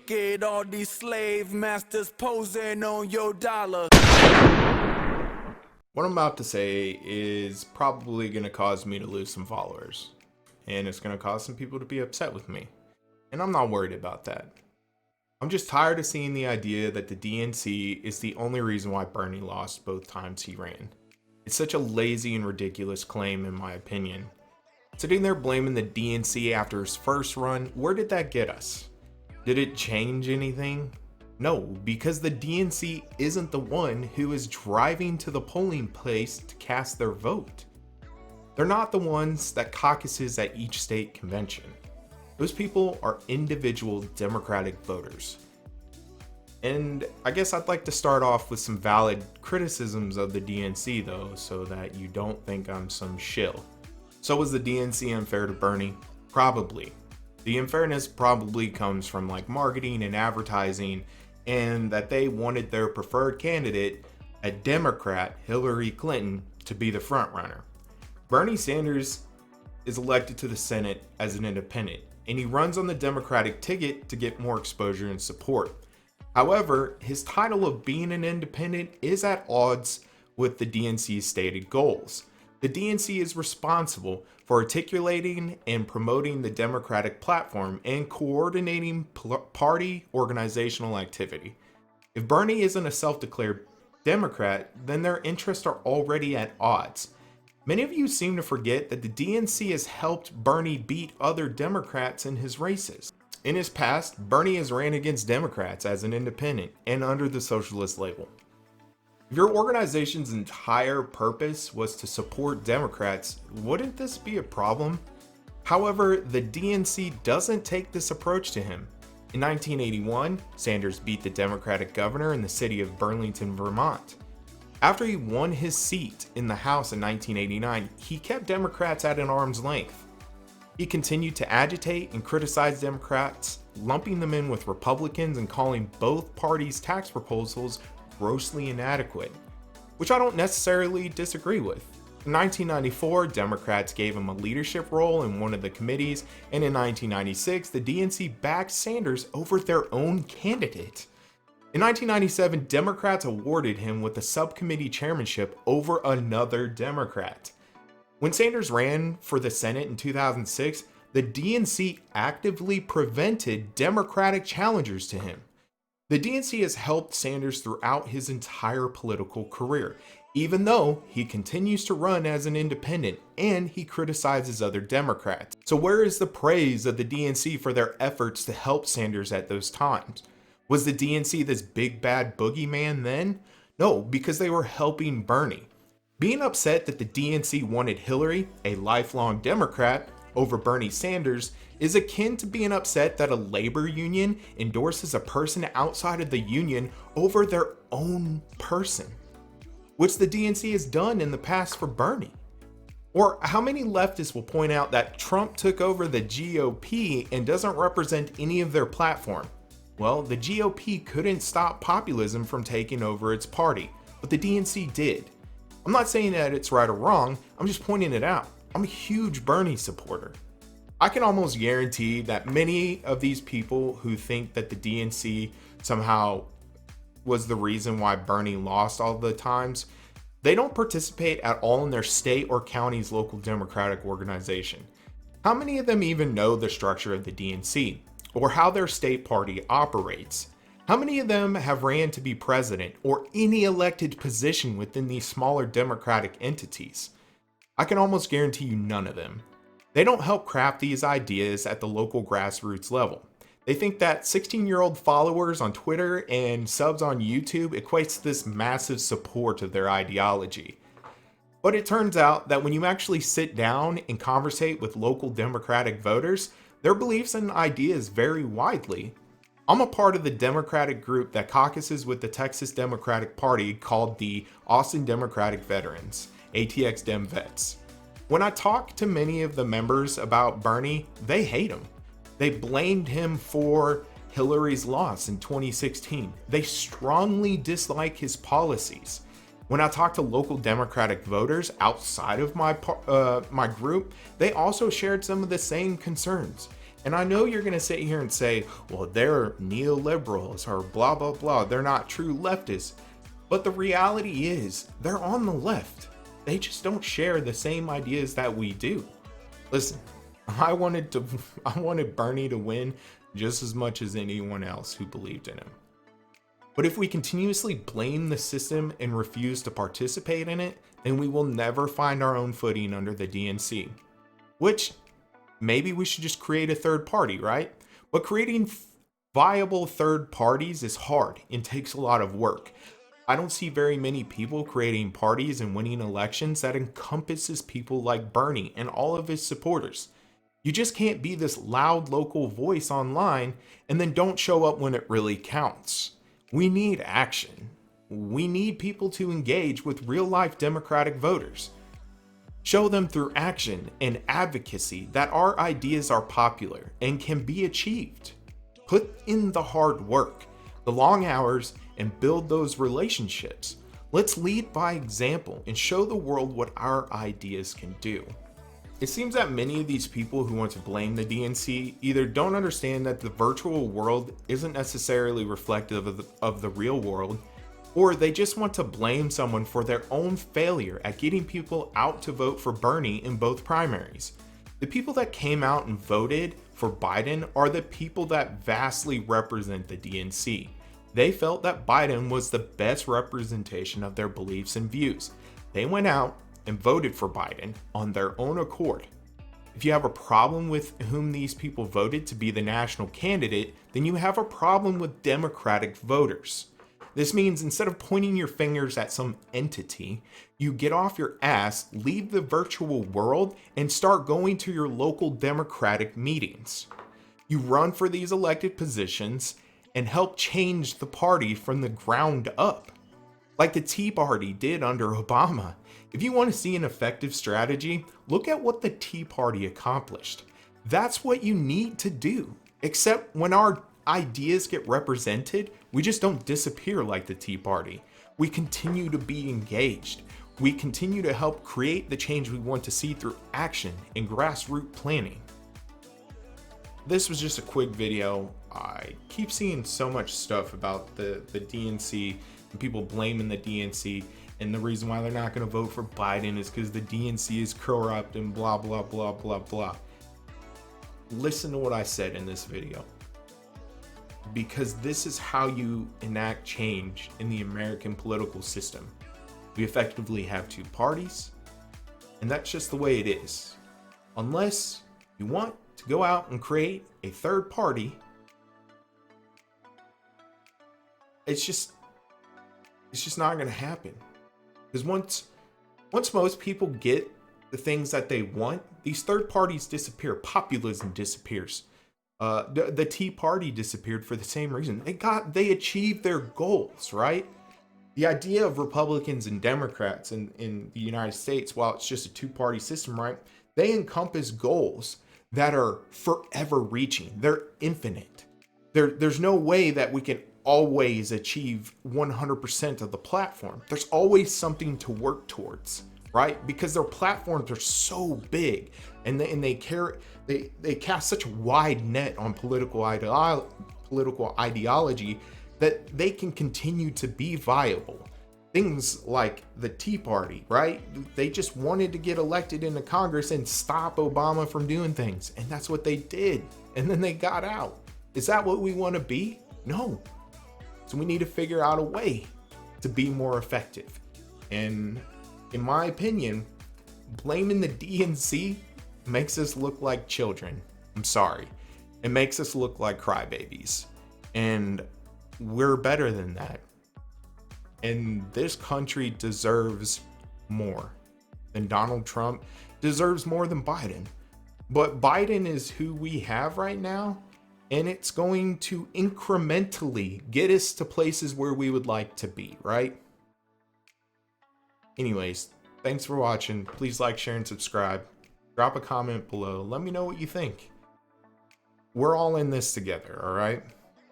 Look at all these slave masters posing on your dollar. What I'm about to say is probably going to cause me to lose some followers, and it's going to cause some people to be upset with me, and I'm not worried about that. I'm just tired of seeing the idea that the DNC is the only reason why Bernie lost both times he ran. It's such a lazy and ridiculous claim in my opinion. Sitting there blaming the DNC after his first run, where did that get us? Did it change anything? No, because the DNC isn't the one who is driving to the polling place to cast their vote. They're not the ones that caucuses at each state convention. Those people are individual Democratic voters. And I guess I'd like to start off with some valid criticisms of the DNC though, so that you don't think I'm some shill. So was the DNC unfair to Bernie? Probably. The unfairness probably comes from like marketing and advertising, and that they wanted their preferred candidate, a Democrat, Hillary Clinton, to be the front runner. Bernie Sanders is elected to the Senate as an independent, and he runs on the Democratic ticket to get more exposure and support. However, his title of being an independent is at odds with the DNC's stated goals. The DNC is responsible for articulating and promoting the Democratic platform and coordinating party organizational activity. If Bernie isn't a self-declared Democrat, then their interests are already at odds. Many of you seem to forget that the DNC has helped Bernie beat other Democrats in his races. In his past, Bernie has ran against Democrats as an independent and under the socialist label. If your organization's entire purpose was to support Democrats, wouldn't this be a problem? However, the DNC doesn't take this approach to him. In 1981, Sanders beat the Democratic governor in the city of Burlington, Vermont. After he won his seat in the House in 1989, he kept Democrats at an arm's length. He continued to agitate and criticize Democrats, lumping them in with Republicans and calling both parties' tax proposals grossly inadequate, which I don't necessarily disagree with. In 1994, Democrats gave him a leadership role in one of the committees, and in 1996, the DNC backed Sanders over their own candidate. In 1997, Democrats awarded him with the subcommittee chairmanship over another Democrat. When Sanders ran for the Senate in 2006, the DNC actively prevented Democratic challengers to him. The DNC has helped Sanders throughout his entire political career, even though he continues to run as an independent and he criticizes other Democrats. So where is the praise of the DNC for their efforts to help Sanders at those times? Was the DNC this big bad boogeyman then? No, because they were helping Bernie. Being upset that the DNC wanted Hillary, a lifelong Democrat, over Bernie Sanders is akin to being upset that a labor union endorses a person outside of the union over their own person, which the DNC has done in the past for Bernie. Or how many leftists will point out that Trump took over the GOP and doesn't represent any of their platform? Well, the GOP couldn't stop populism from taking over its party, but the DNC did. I'm not saying that it's right or wrong, I'm just pointing it out. I'm a huge Bernie supporter. I can almost guarantee that many of these people who think that the DNC somehow was the reason why Bernie lost all the times, they don't participate at all in their state or county's local Democratic organization. How many of them even know the structure of the DNC or how their state party operates? How many of them have ran to be president or any elected position within these smaller Democratic entities? I can almost guarantee you none of them. They don't help craft these ideas at the local grassroots level. They think that 16-year-old followers on Twitter and subs on YouTube equates to this massive support of their ideology. But it turns out that when you actually sit down and conversate with local Democratic voters, their beliefs and ideas vary widely. I'm a part of the Democratic group that caucuses with the Texas Democratic Party called the Austin Democratic Veterans, ATX Dem Vets. When I talk to many of the members about Bernie, they hate him. They blamed him for Hillary's loss in 2016. They strongly dislike his policies. When I talk to local Democratic voters outside of my group, they also shared some of the same concerns. And I know you're going to sit here and say, well, they're neoliberals or blah, blah, blah. They're not true leftists. But the reality is, they're on the left. They just don't share the same ideas that we do. Listen, I wanted Bernie to win just as much as anyone else who believed in him. But if we continuously blame the system and refuse to participate in it, then we will never find our own footing under the DNC. Which, maybe we should just create a third party, right? But creating viable third parties is hard and takes a lot of work. I don't see very many people creating parties and winning elections that encompasses people like Bernie and all of his supporters. You just can't be this loud local voice online and then don't show up when it really counts. We need action. We need people to engage with real-life Democratic voters. Show them through action and advocacy that our ideas are popular and can be achieved. Put in the hard work, the long hours, and build those relationships. Let's lead by example and show the world what our ideas can do. It seems that many of these people who want to blame the DNC either don't understand that the virtual world isn't necessarily reflective of the real world, or they just want to blame someone for their own failure at getting people out to vote for Bernie in both primaries. The people that came out and voted for Biden are the people that vastly represent the DNC. They felt that Biden was the best representation of their beliefs and views. They went out and voted for Biden on their own accord. If you have a problem with whom these people voted to be the national candidate, then you have a problem with Democratic voters. This means instead of pointing your fingers at some entity, you get off your ass, leave the virtual world, and start going to your local Democratic meetings. You run for these elected positions and help change the party from the ground up, like the Tea Party did under Obama. If you want to see an effective strategy, look at what the Tea Party accomplished. That's what you need to do. Except when our ideas get represented, we just don't disappear like the Tea Party. We continue to be engaged. We continue to help create the change we want to see through action and grassroots planning. This was just a quick video. I keep seeing so much stuff about the DNC and people blaming the DNC, and the reason why they're not going to vote for Biden is because the DNC is corrupt and blah, blah, blah, blah, blah. Listen to what I said in this video, because this is how you enact change in the American political system. We effectively have two parties, and that's just the way it is. Unless you want to go out and create a third party, it's just not going to happen. Because once most people get the things that they want, these third parties disappear. Populism disappears. The Tea Party disappeared for the same reason. They achieved their goals, right? The idea of Republicans and Democrats in the United States, while it's just a two-party system, right? They encompass goals that are forever reaching. They're infinite. There's no way that we can always achieve 100% of the platform. There's always something to work towards, right? Because their platforms are so big, and they cast such a wide net on political ideology that they can continue to be viable. Things like the Tea Party, right? They just wanted to get elected into Congress and stop Obama from doing things, and that's what they did. And then they got out. Is that what we want to be? No. So we need to figure out a way to be more effective. And in my opinion, blaming the DNC makes us look like children. I'm sorry. It makes us look like crybabies. And we're better than that. And this country deserves more than Donald Trump, deserves more than Biden. But Biden is who we have right now, and it's going to incrementally get us to places where we would like to be, right? Anyways, thanks for watching. Please like, share, and subscribe. Drop a comment below. Let me know what you think. We're all in this together, all right?